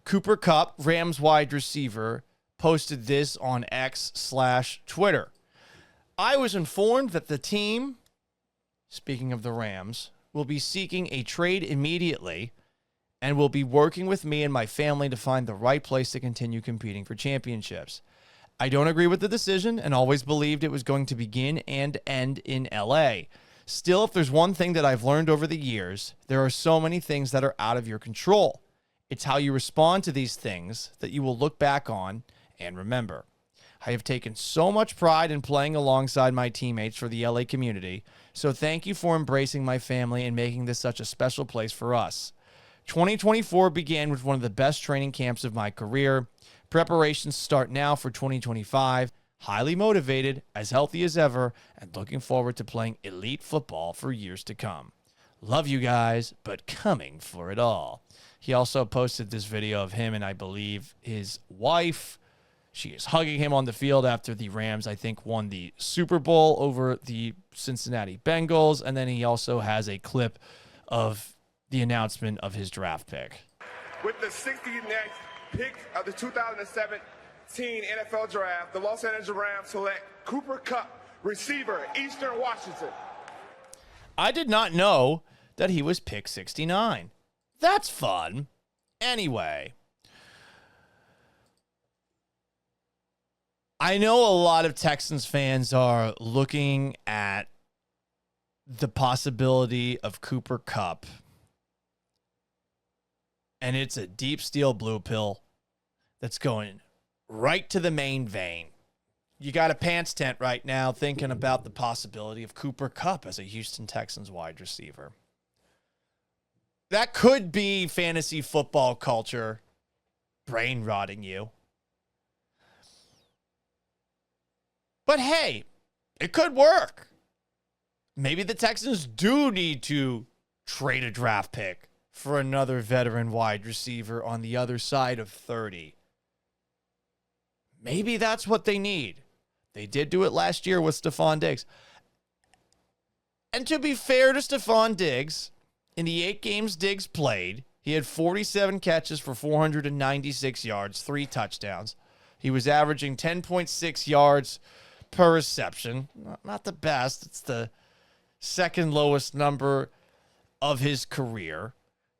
Cooper Kupp, Rams wide receiver, posted this on X/Twitter. I was informed that the team, speaking of the Rams, will be seeking a trade immediately and will be working with me and my family to find the right place to continue competing for championships. I don't agree with the decision and always believed it was going to begin and end in LA. Still, if there's one thing that I've learned over the years, there are so many things that are out of your control. It's how you respond to these things that you will look back on and remember. I have taken so much pride in playing alongside my teammates for the LA community, so thank you for embracing my family and making this such a special place for us. 2024 began with one of the best training camps of my career. Preparations start now for 2025. Highly motivated, as healthy as ever, and looking forward to playing elite football for years to come. Love you guys, but coming for it all. He also posted this video of him and I believe his wife. She is hugging him on the field after the Rams, I think, won the Super Bowl over the Cincinnati Bengals. And then he also has a clip of the announcement of his draft pick. With the 69th pick of the 2017 NFL Draft, the Los Angeles Rams select Cooper Kupp, receiver, Eastern Washington. I did not know that he was pick 69. That's fun. Anyway, I know a lot of Texans fans are looking at the possibility of Cooper Kupp, and it's a deep steel blue pill that's going right to the main vein. You got a pants tent right now thinking about the possibility of Cooper Kupp as a Houston Texans wide receiver. That could be fantasy football culture brain rotting you. But hey, it could work. Maybe the Texans do need to trade a draft pick for another veteran wide receiver on the other side of 30. Maybe that's what they need. They did do it last year with Stephon Diggs. And to be fair to Stephon Diggs, in the 8 games Diggs played, he had 47 catches for 496 yards, 3 touchdowns. He was averaging 10.6 yards per reception. Not the best. It's the second lowest number of his career.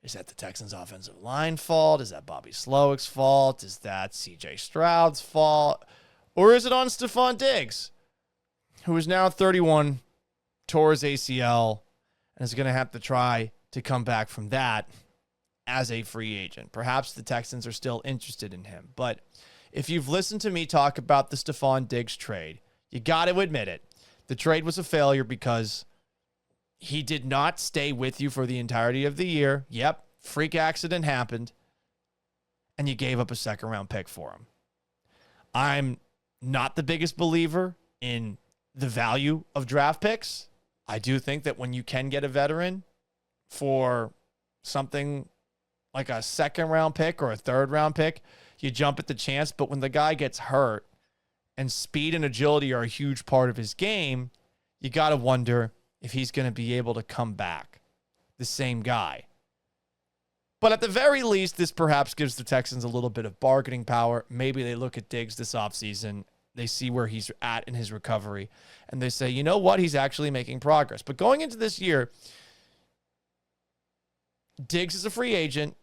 Is that the Texans' offensive line fault? Is that Bobby Slowick's fault? Is that C.J. Stroud's fault? Or is it on Stephon Diggs, who is now 31, tore his ACL, and is going to have to try to come back from that as a free agent? Perhaps the Texans are still interested in him. But if you've listened to me talk about the Stephon Diggs trade, you got to admit it. The trade was a failure because he did not stay with you for the entirety of the year. Yep, freak accident happened, and you gave up a second-round pick for him. I'm not the biggest believer in the value of draft picks. I do think that when you can get a veteran for something like a second-round pick or a third-round pick, you jump at the chance. But when the guy gets hurt and speed and agility are a huge part of his game, you got to wonder if he's going to be able to come back the same guy. But at the very least, this perhaps gives the Texans a little bit of bargaining power. Maybe they look at Diggs this offseason, they see where he's at in his recovery, and they say, you know what, he's actually making progress. But going into this year, Diggs is a free agent,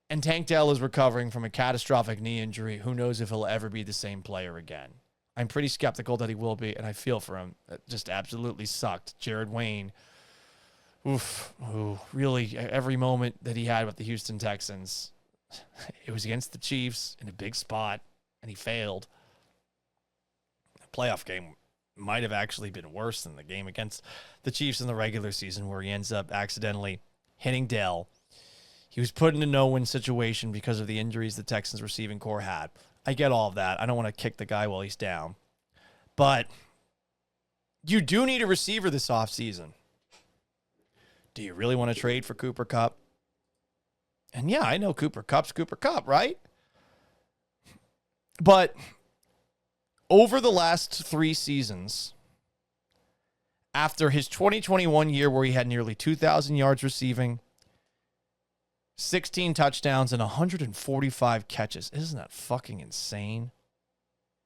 and Tank Dell is recovering from a catastrophic knee injury. Who knows if he'll ever be the same player again. I'm pretty skeptical that he will be, and I feel for him. It just absolutely sucked. Jared Wayne, really every moment that he had with the Houston Texans, it was against the Chiefs in a big spot, and he failed. The playoff game might have actually been worse than the game against the Chiefs in the regular season, where he ends up accidentally hitting Dell. He was put in a no-win situation because of the injuries the Texans receiving core had. I get all of that. I don't want to kick the guy while he's down. But you do need a receiver this offseason. Do you really want to trade for Cooper Kupp? And yeah, I know Cooper Kupp's Cooper Kupp, right? But over the last 3 seasons, after his 2021 year where he had nearly 2,000 yards receiving, 16 touchdowns and 145 catches. Isn't that fucking insane?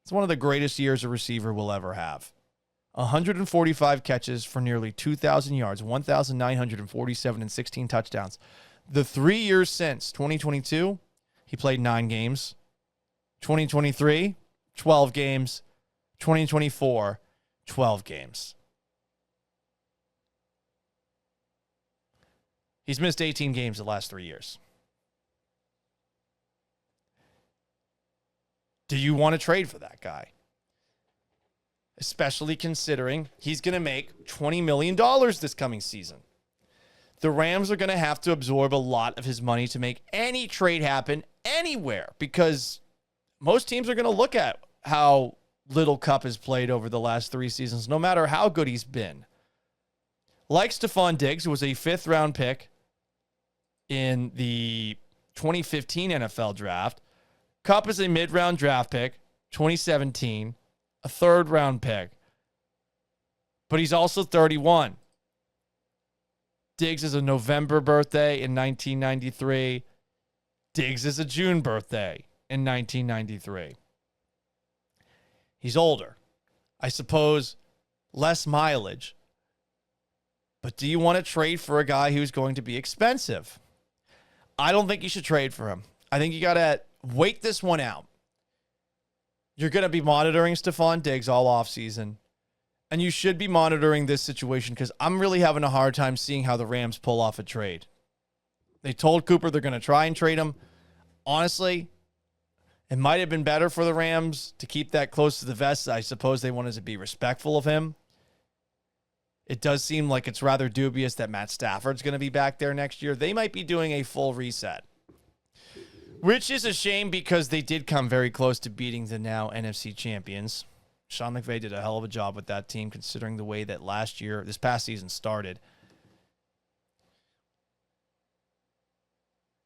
It's one of the greatest years a receiver will ever have. 145 catches for nearly 2,000 yards, 1,947 and 16 touchdowns. The 3 years since 2022, he played 9 games. 2023, 12 games. 2024, 12 games. He's missed 18 games the last 3 years. Do you want to trade for that guy? Especially considering he's going to make $20 million this coming season. The Rams are going to have to absorb a lot of his money to make any trade happen anywhere, because most teams are going to look at how little Kupp has played over the last 3 seasons, no matter how good he's been. Like Stephon Diggs, who was a 5th-round pick in the 2015 NFL draft, Kupp is a mid-round draft pick, 2017, a 3rd-round pick. But he's also 31. Diggs is a November birthday in 1993. Diggs is a June birthday in 1993. He's older. I suppose less mileage. But do you want to trade for a guy who's going to be expensive? I don't think you should trade for him. I think you got to wait this one out. You're going to be monitoring Stephon Diggs all offseason. And you should be monitoring this situation, because I'm really having a hard time seeing how the Rams pull off a trade. They told Cooper they're going to try and trade him. Honestly, it might have been better for the Rams to keep that close to the vest. I suppose they wanted to be respectful of him. It does seem like it's rather dubious that Matt Stafford's going to be back there next year. They might be doing a full reset, which is a shame, because they did come very close to beating the now NFC champions. Sean McVay did a hell of a job with that team, considering the way that this past season started.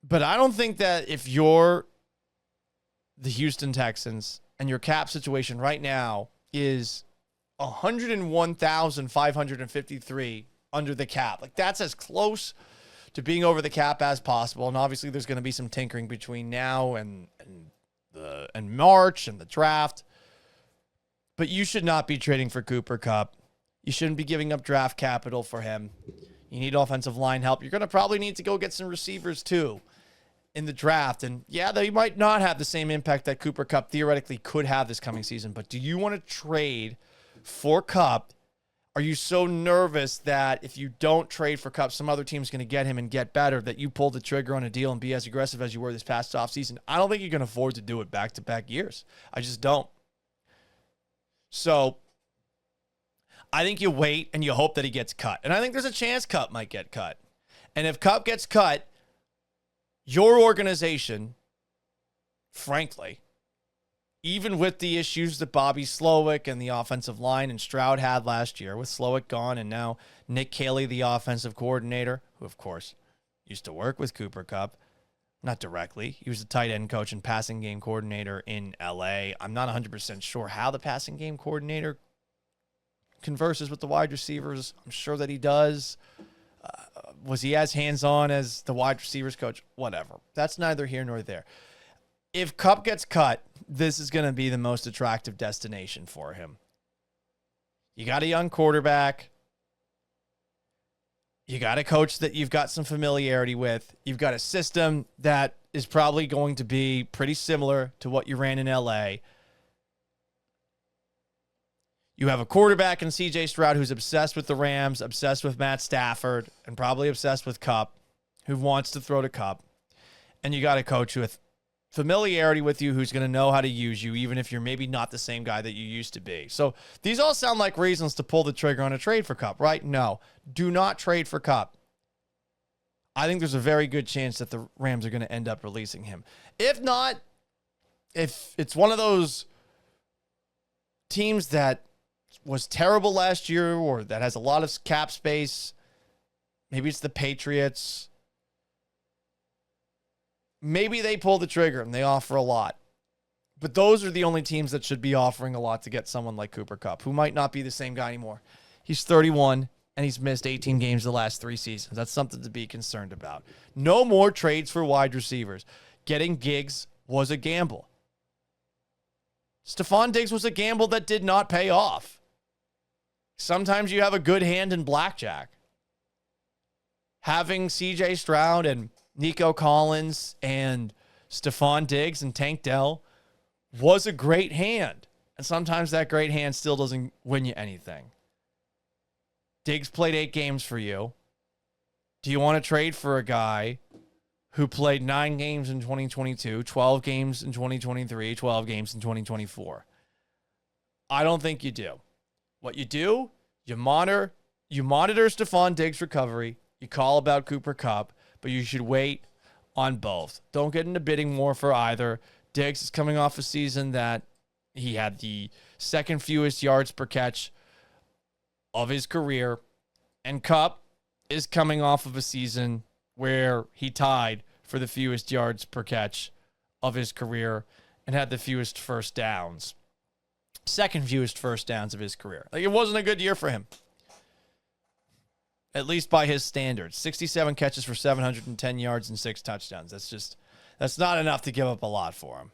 But I don't think that if you're the Houston Texans and your cap situation right now is 101,553 under the cap, like, that's as close to being over the cap as possible. And obviously there's going to be some tinkering between now and March and the draft. But you should not be trading for Cooper Kupp. You shouldn't be giving up draft capital for him. You need offensive line help. You're going to probably need to go get some receivers too in the draft. And yeah, they might not have the same impact that Cooper Kupp theoretically could have this coming season. But do you want to trade for Kupp? Are you so nervous that if you don't trade for Kupp, some other team's going to get him and get better, that you pull the trigger on a deal and be as aggressive as you were this past offseason? I don't think you can afford to do it back-to-back years. I just don't. So I think you wait and you hope that he gets cut. And I think there's a chance Kupp might get cut. And if Kupp gets cut, your organization, frankly, even with the issues that Bobby Slowick and the offensive line and Stroud had last year, with Slowick gone and now Nick Caley, the offensive coordinator, who, of course, used to work with Cooper Kupp, not directly. He was the tight end coach and passing game coordinator in L.A. I'm not 100% sure how the passing game coordinator converses with the wide receivers. I'm sure that he does. Was he as hands-on as the wide receivers coach? Whatever. That's neither here nor there. If Kupp gets cut, this is going to be the most attractive destination for him. You got a young quarterback. You got a coach that you've got some familiarity with. You've got a system that is probably going to be pretty similar to what you ran in L.A. You have a quarterback in C.J. Stroud who's obsessed with the Rams, obsessed with Matt Stafford, and probably obsessed with Kupp, who wants to throw to Kupp. And you got a coach with familiarity with you who's going to know how to use you, even if you're maybe not the same guy that you used to be. So these all sound like reasons to pull the trigger on a trade for Kupp, right? No, do not trade for Kupp. I think there's a very good chance that the Rams are going to end up releasing him. If not, if it's one of those teams that was terrible last year or that has a lot of cap space, maybe it's the Patriots. Maybe they pull the trigger and they offer a lot. But those are the only teams that should be offering a lot to get someone like Cooper Kupp, who might not be the same guy anymore. He's 31. and he's missed 18 games the last 3 seasons. That's something to be concerned about. No more trades for wide receivers. Getting Giggs was a gamble. Stephon Diggs was a gamble that did not pay off. Sometimes you have a good hand in blackjack. Having C.J. Stroud and Nico Collins and Stephon Diggs and Tank Dell was a great hand. And sometimes that great hand still doesn't win you anything. Diggs played 8 games for you. Do you want to trade for a guy who played 9 games in 2022, 12 games in 2023, 12 games in 2024? I don't think you do. What you do, you monitor Stephon Diggs' recovery. You call about Cooper Kupp, but you should wait on both. Don't get into bidding war for either. Diggs is coming off a season that he had the second fewest yards per catch of his career, and Kupp is coming off of a season where he tied for the fewest yards per catch of his career and had the fewest first downs. Second fewest first downs of his career. Like, it wasn't a good year for him. At least by his standards. 67 catches for 710 yards and 6 touchdowns. That's not enough to give up a lot for him.